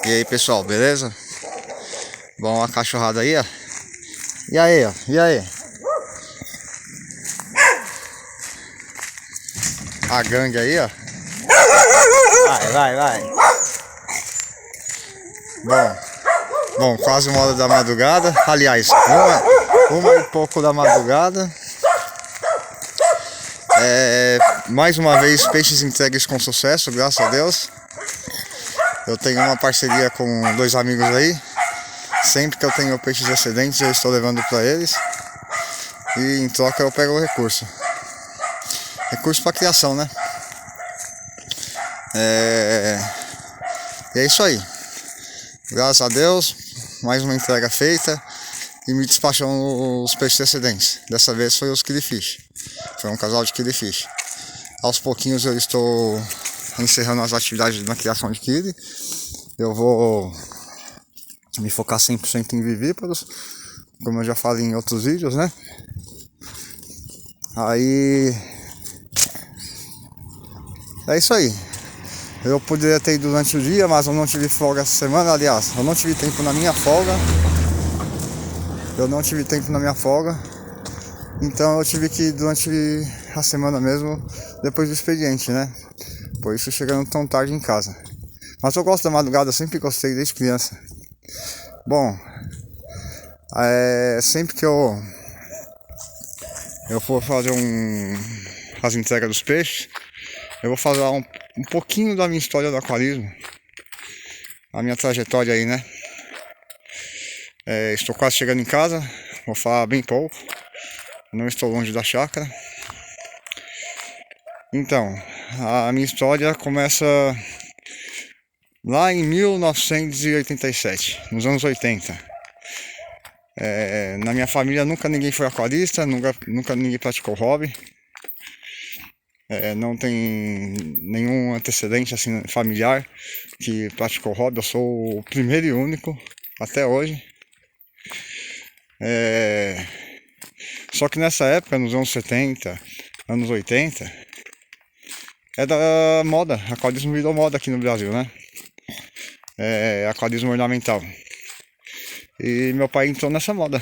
E aí pessoal, beleza? Bom, a cachorrada aí, ó. E aí, ó, e aí? A gangue aí, ó. Vai. Bom, quase 1 hora da madrugada. Aliás, uma e pouco da madrugada. Mais uma vez, peixes entregues com sucesso, graças a Deus. Eu tenho uma parceria com 2 amigos aí. Sempre que eu tenho peixes excedentes, eu estou levando para eles. E em troca eu pego o recurso. Recurso para criação, né? E é isso aí. Graças a Deus, mais uma entrega feita. E me despacham os peixes excedentes. Dessa vez foi os killifish. Foi um casal de killifish. Aos pouquinhos eu estou encerrando as atividades na criação de killi. Eu vou me focar 100% em vivíparos, como eu já falei em outros vídeos, né? Aí é isso aí. Eu poderia ter ido durante o dia, mas eu não tive folga essa semana. Aliás, eu não tive tempo na minha folga. Então eu tive que ir durante a semana mesmo, depois do expediente, né? Por isso chegando tão tarde em casa. Mas eu gosto da madrugada, eu sempre gostei desde criança. Bom, sempre que eu for fazer as entregas dos peixes, eu vou falar um pouquinho da minha história do aquarismo, a minha trajetória aí, né? Estou quase chegando em casa, vou falar bem pouco, não estou longe da chácara. Então, a minha história começa lá em 1987, nos anos 80. Na minha família nunca ninguém foi aquarista, nunca ninguém praticou hobby. Não tem nenhum antecedente assim, familiar que praticou hobby. Eu sou o primeiro e único até hoje. Só que nessa época, nos anos 70, anos 80, era moda, aquarismo virou moda aqui no Brasil, né? Aquarismo ornamental. E meu pai entrou nessa moda.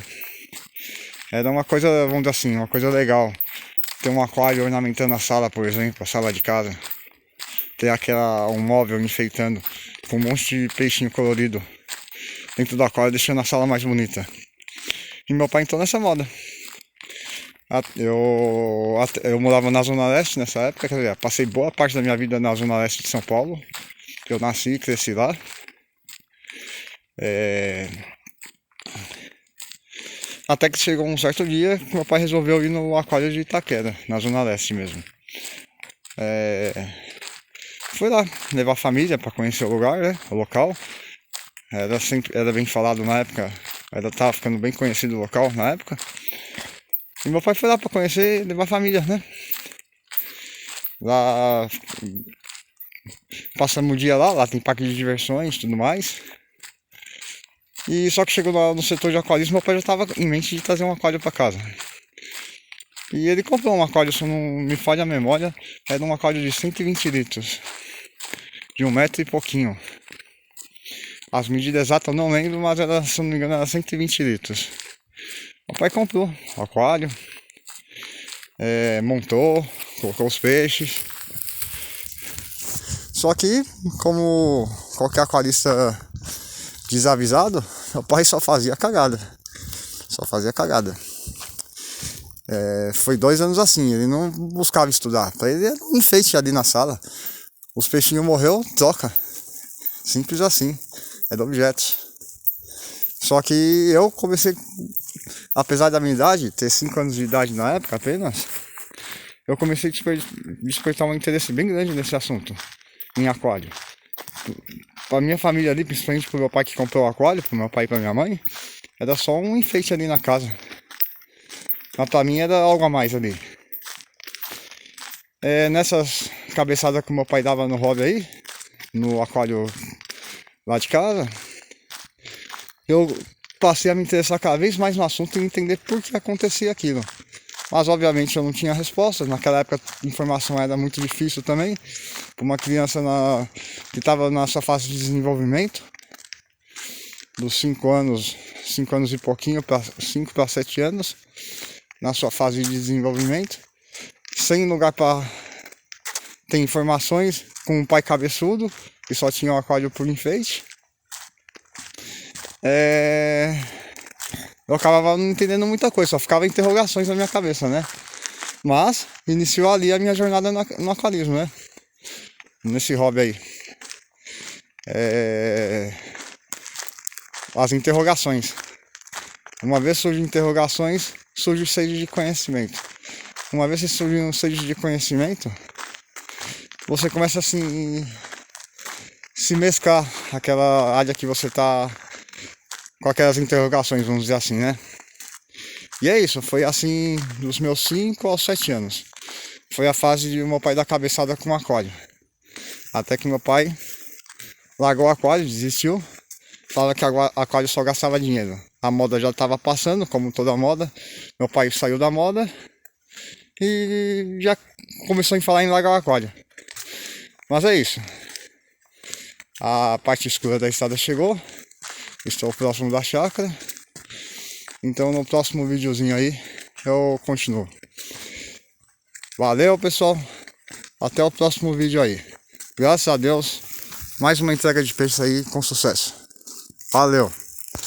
Era uma coisa, vamos dizer assim, uma coisa legal. Ter um aquário ornamentando a sala, por exemplo, a sala de casa. Ter um móvel enfeitando com um monte de peixinho colorido dentro do aquário, deixando a sala mais bonita. E meu pai entrou nessa moda. Eu morava na Zona Leste nessa época, quer dizer, passei boa parte da minha vida na Zona Leste de São Paulo. Eu nasci e cresci lá. Até que chegou um certo dia que meu pai resolveu ir no aquário de Itaquera, na Zona Leste mesmo. Fui lá levar a família para conhecer o lugar, né? O local. Era bem falado na época, tava ficando bem conhecido o local na época. E meu pai foi lá para conhecer e levar a família, né? Lá passamos o dia lá tem parque de diversões e tudo mais. E só que chegou lá no setor de aquarismo, meu pai já estava em mente de trazer um aquário para casa. E ele comprou um aquário, se não me falha a memória, era um aquário de 120 litros. De 1 metro e pouquinho. As medidas exatas eu não lembro, mas era, se não me engano, era 120 litros. Meu pai comprou o aquário, montou, colocou os peixes. Só que, como qualquer aquarista desavisado, meu pai só fazia cagada. Foi 2 anos assim, ele não buscava estudar. Pra ele era um enfeite ali na sala. Os peixinhos morreu, troca. Simples assim, era objetos. Só que eu comecei, apesar da minha idade, ter 5 anos de idade na época apenas, eu comecei a despertar um interesse bem grande nesse assunto, em aquário. Pra minha família ali, principalmente pro meu pai que comprou o aquário, pro meu pai e pra minha mãe, era só um enfeite ali na casa. Mas pra mim era algo a mais ali. Nessas cabeçadas que o meu pai dava no hobby aí, no aquário lá de casa, eu passei a me interessar cada vez mais no assunto e entender por que acontecia aquilo. Mas obviamente eu não tinha respostas. Naquela época a informação era muito difícil também, para uma criança que estava na sua fase de desenvolvimento. dos 5 anos e pouquinho, 5 para 7 anos, na sua fase de desenvolvimento, sem lugar para ter informações, com um pai cabeçudo, que só tinha o aquário por enfeite. Eu acabava não entendendo muita coisa, só ficava interrogações na minha cabeça, né? Mas iniciou ali a minha jornada no aquarismo, né? Nesse hobby aí. As interrogações. Uma vez surgem interrogações, surge sede de conhecimento. Uma vez que surge um sede de conhecimento, você começa a se mesclar aquela área que você tá com aquelas interrogações, vamos dizer assim, né? E é isso, foi assim dos meus 5 aos 7 anos. Foi a fase de meu pai dar cabeçada com o aquário. Até que meu pai largou o aquário, desistiu. Fala que aquário só gastava dinheiro. A moda já estava passando, como toda moda. Meu pai saiu da moda e já começou a falar em largar o aquário. Mas é isso. A parte escura da estrada chegou. Estou próximo da chácara. Então no próximo videozinho aí eu continuo. Valeu, pessoal. Até o próximo vídeo aí. Graças a Deus, mais uma entrega de peixe aí com sucesso. Valeu!